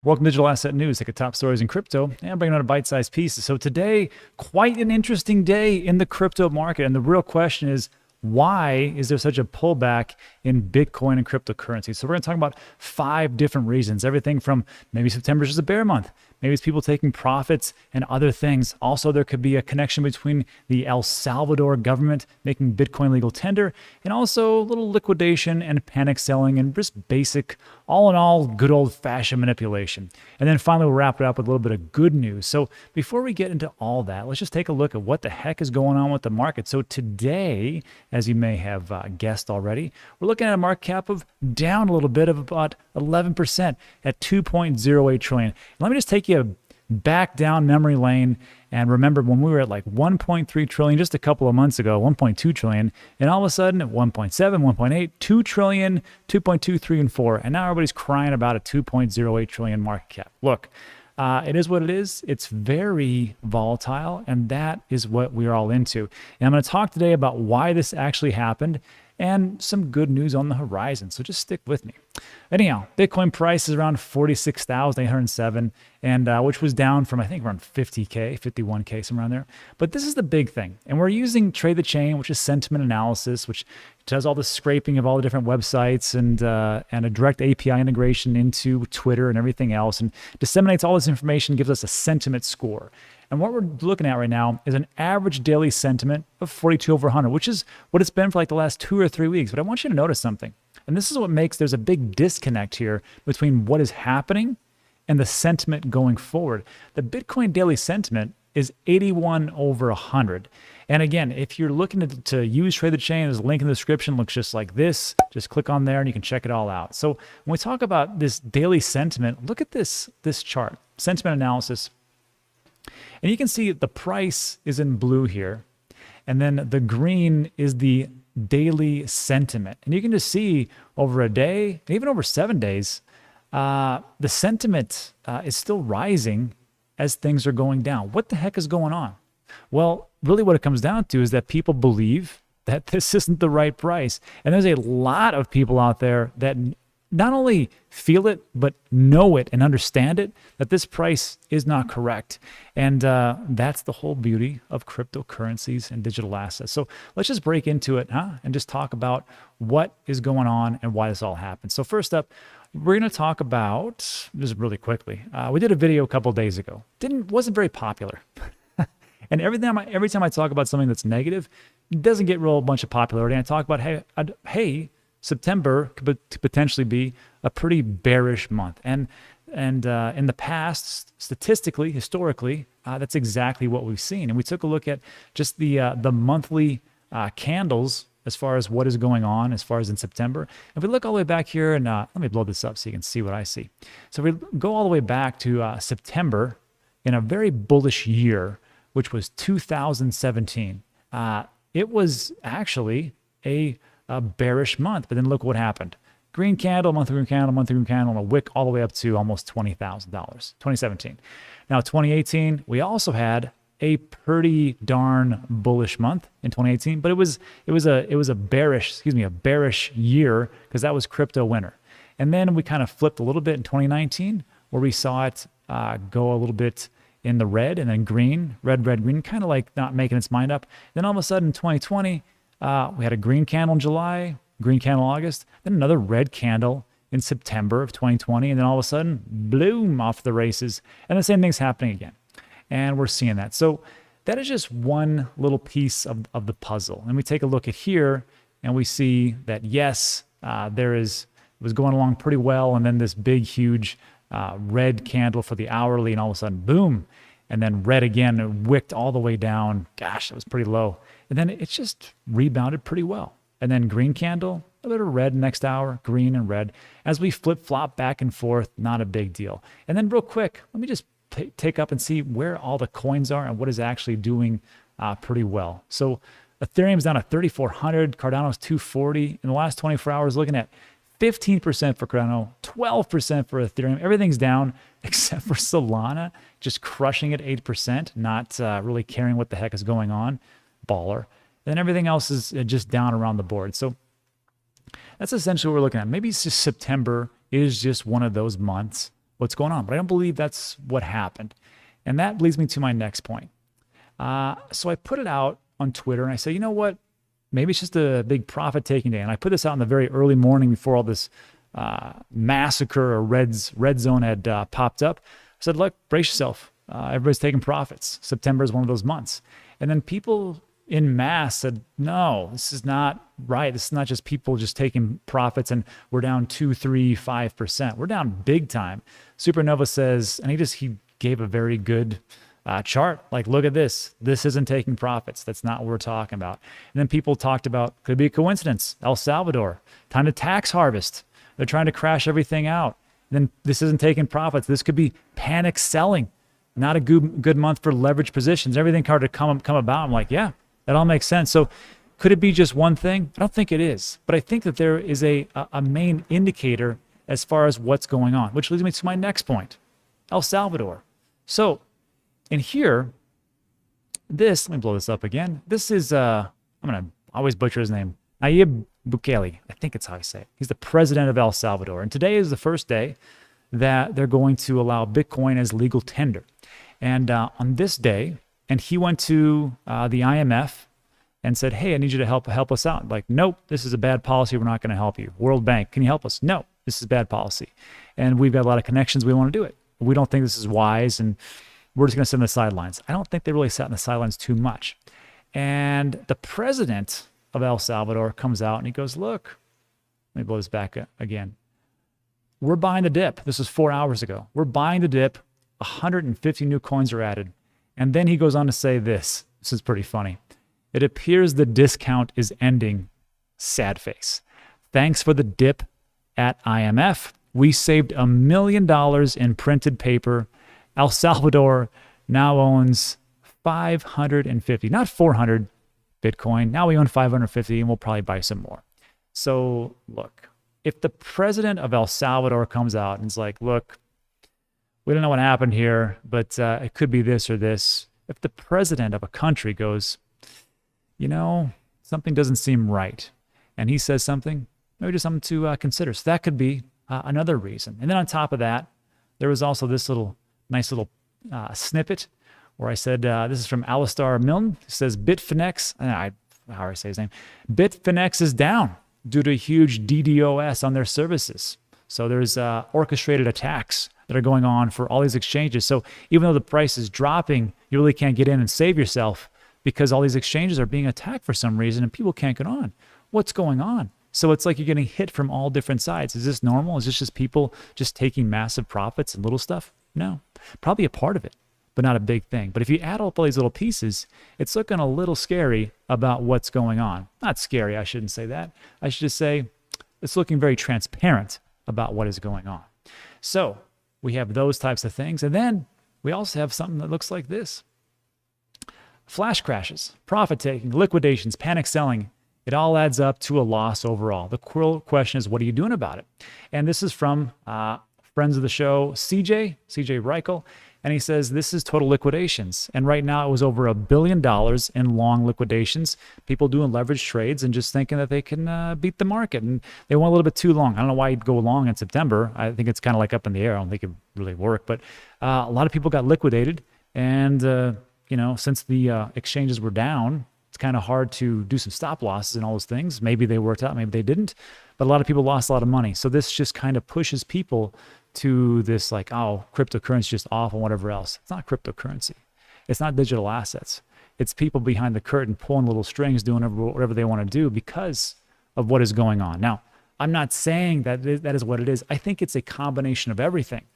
Welcome to Digital Asset News. Take a top stories in crypto and bring out a bite-sized piece. So today, quite an interesting day in the crypto market. And the real question is, why is there such a pullback in Bitcoin and cryptocurrency? So we're going to talk about 5 different reasons. Everything from maybe September is a bear month. Maybe it's people taking profits and other things. Also, there could be a connection between the El Salvador government making Bitcoin legal tender and also a little liquidation and panic selling and just basic, all in all, good old-fashioned manipulation. And then finally, we'll wrap it up with a little bit of good news. So before we get into all that, let's just take a look at what the heck is going on with the market. So today, as you may have guessed already, we're looking at a market cap of down a little bit of about 11% at 2.08 trillion. Let me just take you back down memory lane and remember when we were at like 1.3 trillion just a couple of months ago, 1.2 trillion, and all of a sudden at 1.7, 1.8, 2 trillion, 2.2, 3, and 4, and now everybody's crying about a 2.08 trillion market cap. Look, it is what it is. It's very volatile, and that is what we're all into. And I'm going to talk today about why this actually happened and some good news on the horizon. So just stick with me. Anyhow, Bitcoin price is around 46,807, and which was down from, I think, around 50K, 51K, somewhere around there. But this is the big thing. And we're using Trade the Chain, which is sentiment analysis, which does all the scraping of all the different websites and a direct API integration into Twitter and everything else, and disseminates all this information, gives us a sentiment score. And what we're looking at right now is an average daily sentiment of 42 over 100, which is what it's been for like the last 2 or 3 weeks. But I want you to notice something. And this is what makes there's a big disconnect here between what is happening and the sentiment going forward. The Bitcoin daily sentiment is 81 over 100. And again, if you're looking to use Trade the Chain, there's a link in the description, looks just like this. Just click on there and you can check it all out. So when we talk about this daily sentiment, look at this chart, sentiment analysis. And you can see the price is in blue here. And then the green is the daily sentiment. And you can just see over a day, even over 7 days, the sentiment is still rising as things are going down. What the heck is going on? Well, really what it comes down to is that people believe that this isn't the right price. And there's a lot of people out there that not only feel it, but know it and understand it, that this price is not correct. And that's the whole beauty of cryptocurrencies and digital assets. So let's just break into it, and just talk about what is going on and why this all happened. So first up, we're going to talk about, just really quickly, we did a video a couple days ago. Wasn't very popular. And every time I talk about something that's negative, it doesn't get a bunch of popularity. And I talk about, hey, September could potentially be a pretty bearish month. And in the past, statistically, historically, that's exactly what we've seen. And we took a look at just the monthly candles as far as what is going on as far as in September. If we look all the way back here, and let me blow this up so you can see what I see. So if we go all the way back to September in a very bullish year, which was 2017, it was actually a bearish month. But then look what happened. Green candle, monthly green candle, monthly green candle, and a wick all the way up to almost $20,000, 2017. Now, 2018, we also had a pretty darn bullish month in 2018, but it was a bearish year because that was crypto winter. And then we kind of flipped a little bit in 2019 where we saw it go a little bit in the red and then green, red, green, kind of like not making its mind up. Then all of a sudden in 2020, we had a green candle in July, green candle in August, then another red candle in September of 2020, and then all of a sudden, bloom, off the races. And the same thing's happening again. And we're seeing that. So that is just one little piece of the puzzle. And we take a look at here, and we see that, yes, it was going along pretty well, and then this big, huge red candle for the hourly, and all of a sudden, boom, and then red again, it wicked all the way down. Gosh, that was pretty low. And then it's just rebounded pretty well. And then green candle, a bit of red next hour, green and red. As we flip-flop back and forth, not a big deal. And then real quick, let me just take up and see where all the coins are and what is actually doing pretty well. So Ethereum's down at 3,400, Cardano's 240. In the last 24 hours, looking at 15% for Cardano, 12% for Ethereum. Everything's down except for Solana, just crushing it 8%, not really caring what the heck is going on. Baller. And then everything else is just down around the board. So that's essentially what we're looking at. Maybe it's just September is just one of those months what's going on. But I don't believe that's what happened. And that leads me to my next point. So I put it out on Twitter and I say, you know what? Maybe it's just a big profit taking day. And I put this out in the very early morning before all this massacre or red zone had popped up. I said, look, brace yourself. Everybody's taking profits. September is one of those months. And then people in mass said, no, this is not right. This is not just people just taking profits and we're down 2, 3, 5%. We're down big time. Supernova says, and he gave a very good chart. Like, look at this. This isn't taking profits. That's not what we're talking about. And then people talked about, could be a coincidence. El Salvador, time to tax harvest. They're trying to crash everything out. Then this isn't taking profits. This could be panic selling. Not a good month for leverage positions. Everything started to come about. I'm like, yeah, that all makes sense. So could it be just one thing? I don't think it is. But I think that there is a main indicator as far as what's going on, which leads me to my next point, El Salvador. So in here, let me blow this up again. This is, I'm going to always butcher his name, Nayib Bukele. I think it's how I say it. He's the president of El Salvador. And today is the first day that they're going to allow Bitcoin as legal tender. And on this day, and he went to the IMF and said, hey, I need you to help us out. Like, nope, this is a bad policy. We're not going to help you. World Bank, can you help us? No, this is bad policy. And we've got a lot of connections. We want to do it. We don't think this is wise. And we're just going to sit on the sidelines. I don't think they really sat on the sidelines too much. And the president of El Salvador comes out and he goes, look, let me blow this back again. We're buying the dip. This was 4 hours ago. We're buying the dip. 150 new coins are added. And then he goes on to say this. This is pretty funny. It appears the discount is ending. Sad face. Thanks for the dip at IMF. We saved $1 million in printed paper. El Salvador now owns 550, not 400 Bitcoin. Now we own 550 and we'll probably buy some more. So look, if the president of El Salvador comes out and is like, look, we don't know what happened here, but it could be this or this. If the president of a country goes, you know, something doesn't seem right, and he says something, maybe just something to consider. So that could be another reason. And then on top of that, there was also this nice little snippet where I said, this is from Alistair Milne. It says, Bitfinex, how do I say his name? Bitfinex is down due to huge DDoS on their services. So there's orchestrated attacks that are going on for all these exchanges. So even though the price is dropping, you really can't get in and save yourself because all these exchanges are being attacked for some reason and people can't get on. What's going on? So it's like you're getting hit from all different sides. Is this normal? Is this just people just taking massive profits and little stuff? No, probably a part of it, but not a big thing. But if you add up all these little pieces, it's looking a little scary about what's going on. Not scary, I shouldn't say that. I should just say it's looking very transparent about what is going on. So we have those types of things. And then we also have something that looks like this. Flash crashes, profit taking, liquidations, panic selling. It all adds up to a loss overall. The question is, what are you doing about it? And this is from friends of the show, CJ Reichel. And he says, this is total liquidations. And right now it was over $1 billion in long liquidations. People doing leverage trades and just thinking that they can beat the market. And they went a little bit too long. I don't know why you'd go long in September. I think it's kind of like up in the air. I don't think it really worked. But a lot of people got liquidated. And, since the exchanges were down, it's kind of hard to do some stop losses and all those things. Maybe they worked out, maybe they didn't. But a lot of people lost a lot of money. So this just kind of pushes people to this like, oh, cryptocurrency is just off and whatever else. It's not cryptocurrency. It's not digital assets. It's people behind the curtain pulling little strings, doing whatever they want to do because of what is going on. Now, I'm not saying that that is what it is. I think it's a combination of everything.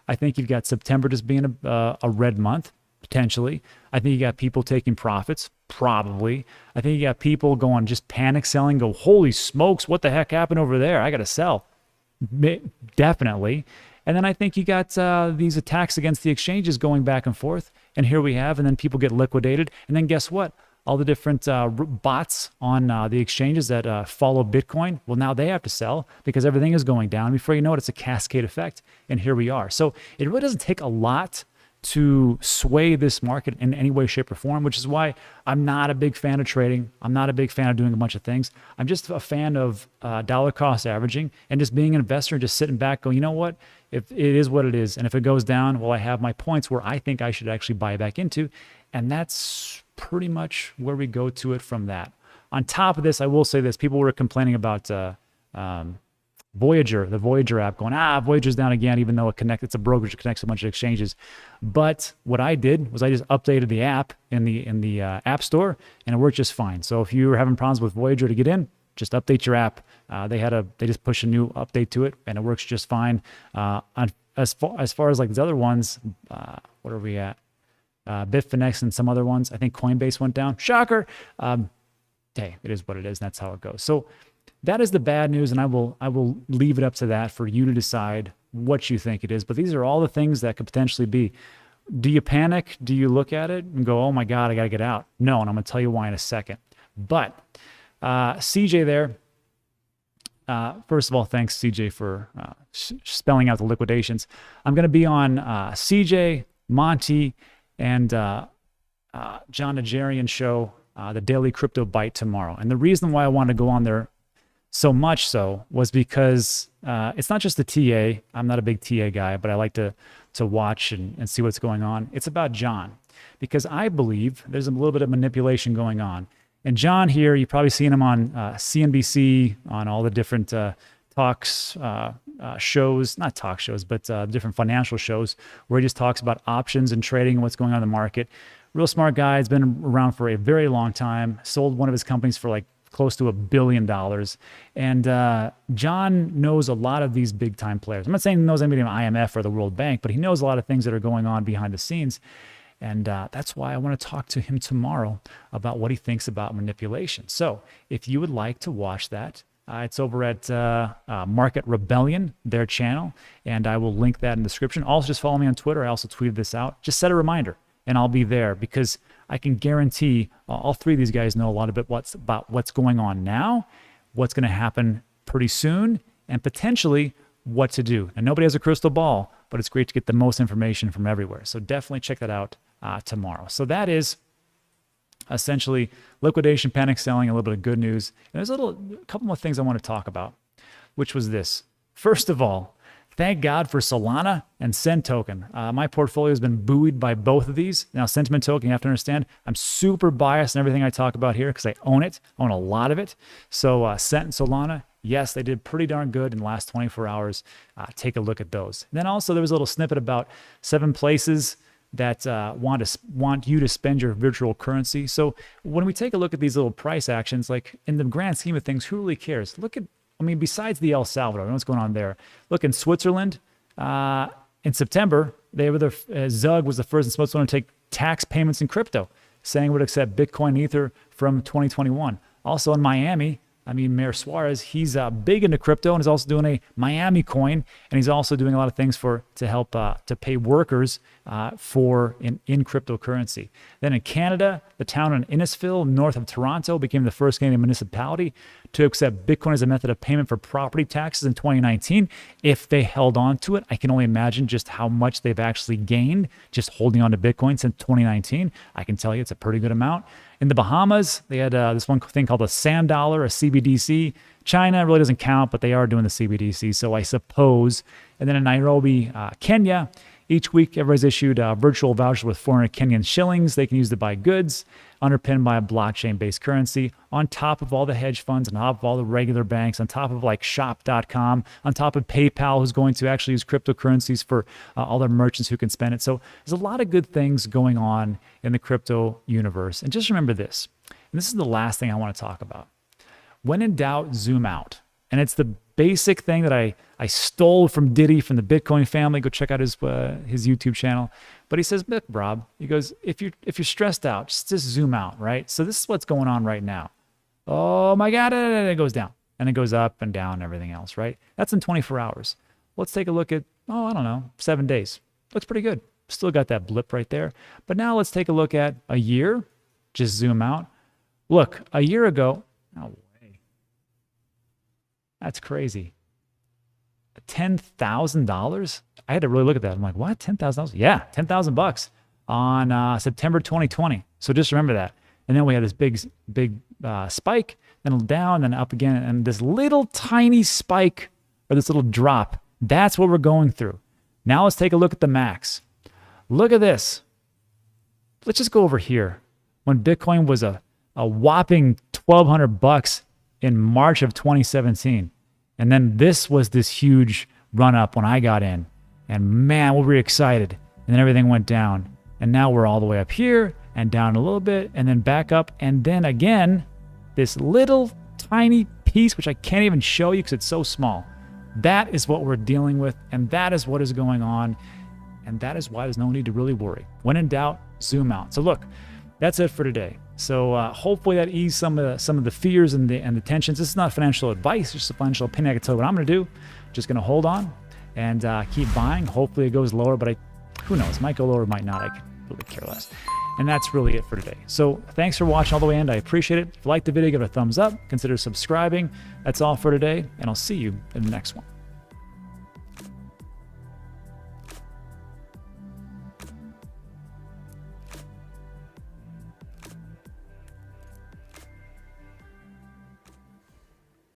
I think you've got September just being a red month, potentially. I think you got people taking profits, probably. I think you got people going just panic selling, go, holy smokes, what the heck happened over there? I got to sell. Definitely. And then I think you got these attacks against the exchanges going back and forth. And here we have, and then people get liquidated. And then guess what? All the different bots on the exchanges that follow Bitcoin, well, now they have to sell because everything is going down. Before you know it, it's a cascade effect. And here we are. So it really doesn't take a lot to sway this market in any way, shape, or form, which is why I'm not a big fan of trading. I'm not a big fan of doing a bunch of things. I'm just a fan of dollar cost averaging and just being an investor and just sitting back going, you know what? If it is what it is, and if it goes down, well, I have my points where I think I should actually buy back into. And that's pretty much where we go to it from that. On top of this, I will say this. People were complaining about Voyager, the Voyager app, going, Voyager's down again, even though it's a brokerage that connects a bunch of exchanges. But what I did was I just updated the app in the App Store, and it worked just fine. So if you were having problems with Voyager to get in, just update your app. They just push a new update to it, and it works just fine. As far as like these other ones, what are we at? Bitfinex and some other ones. I think Coinbase went down. Shocker. Hey, it is what it is, and that's how it goes. So that is the bad news, and I will leave it up to that for you to decide what you think it is. But these are all the things that could potentially be. Do you panic? Do you look at it and go, oh my God, I got to get out? No, and I'm going to tell you why in a second. But CJ there, first of all, thanks CJ for spelling out the liquidations. I'm going to be on CJ, Monty, and John Najarian show, the Daily Crypto Bite tomorrow. And the reason why I wanted to go on there so much so was because it's not just the TA. I'm not a big TA guy, but I like to watch and see what's going on. It's about John, because I believe there's a little bit of manipulation going on. And John here, you've probably seen him on CNBC, on all the different talks, shows, not talk shows, but different financial shows where he just talks about options and trading and what's going on in the market. Real smart guy. Has been around for a very long time. Sold one of his companies for like close to $1 billion. And John knows a lot of these big time players. I'm not saying he knows anybody from IMF or the World Bank, but he knows a lot of things that are going on behind the scenes. And that's why I want to talk to him tomorrow about what he thinks about manipulation. So if you would like to watch that, it's over at Market Rebellion, their channel, and I will link that in the description. Also, just follow me on Twitter. I also tweeted this out. Just set a reminder, and I'll be there, because I can guarantee all three of these guys know a lot about what's going on now, what's going to happen pretty soon, and potentially what to do. And nobody has a crystal ball, but it's great to get the most information from everywhere. So definitely check that out tomorrow. So that is essentially liquidation, panic selling, a little bit of good news. And there's a couple more things I want to talk about, which was this. First of all, thank God for Solana and Cent Token. My portfolio has been buoyed by both of these. Now, Sentiment Token, you have to understand, I'm super biased in everything I talk about here because I own it, own a lot of it. So Cent and Solana, yes, they did pretty darn good in the last 24 hours. Take a look at those. And then also there was a little snippet about 7 places that want you to spend your virtual currency. So when we take a look at these little price actions, like in the grand scheme of things, who really cares? Besides the El Salvador, what's going on there? Look, in Switzerland, in September, Zug was the first in Switzerland to take tax payments in crypto, saying it would accept Bitcoin and Ether from 2021. Also in Miami, Mayor Suarez, he's big into crypto and is also doing a Miami coin, and he's also doing a lot of things to help to pay workers in cryptocurrency. Then in Canada, the town in Innisfil, north of Toronto, became the first Canadian municipality to accept Bitcoin as a method of payment for property taxes in 2019. If they held on to it, I can only imagine just how much they've actually gained just holding on to Bitcoin since 2019. I can tell you it's a pretty good amount. In the Bahamas, they had this one thing called a Sand Dollar, a CBDC. China really doesn't count, but they are doing the CBDC, so I suppose. And then in Nairobi, Kenya, each week everybody's issued virtual vouchers with 400 Kenyan shillings. They can use to buy goods, underpinned by a blockchain-based currency, on top of all the hedge funds, on top of all the regular banks, on top of like shop.com, on top of PayPal, who's going to actually use cryptocurrencies for all their merchants who can spend it. So there's a lot of good things going on in the crypto universe. And just remember this, and this is the last thing I want to talk about. When in doubt, zoom out. And it's the basic thing that I stole from Diddy, from the Bitcoin family. Go check out his YouTube channel. But he says, look, Rob, he goes, if you're stressed out, just zoom out, right? So this is what's going on right now. Oh my God, and it goes down. And it goes up and down and everything else, right? That's in 24 hours. Let's take a look at, 7 days. Looks pretty good. Still got that blip right there. But now let's take a look at a year. Just zoom out. Look, a year ago, no way. That's crazy. $10,000. I had to really look at that. I'm like, what? $10,000? Yeah, $10,000 on September 2020. So just remember that. And then we had this big spike, then down, then up again, and this little tiny spike or this little drop. That's what we're going through. Now let's take a look at the max. Look at this. Let's just go over here. When Bitcoin was a whopping $1,200 in March of 2017. And then this was this huge run up when I got in. And man, we were excited. And then everything went down. And now we're all the way up here and down a little bit and then back up. And then again, this little tiny piece, which I can't even show you because it's so small. That is what we're dealing with. And that is what is going on. And that is why there's no need to really worry. When in doubt, zoom out. So look, that's it for today. So hopefully that eased some of the fears and the tensions. This is not financial advice, just a financial opinion. I can tell you what I'm going to do. Just going to hold on and keep buying. Hopefully it goes lower, but who knows? Might go lower, might not. I could really care less. And that's really it for today. So thanks for watching all the way in. I appreciate it. If you liked the video, give it a thumbs up. Consider subscribing. That's all for today, and I'll see you in the next one.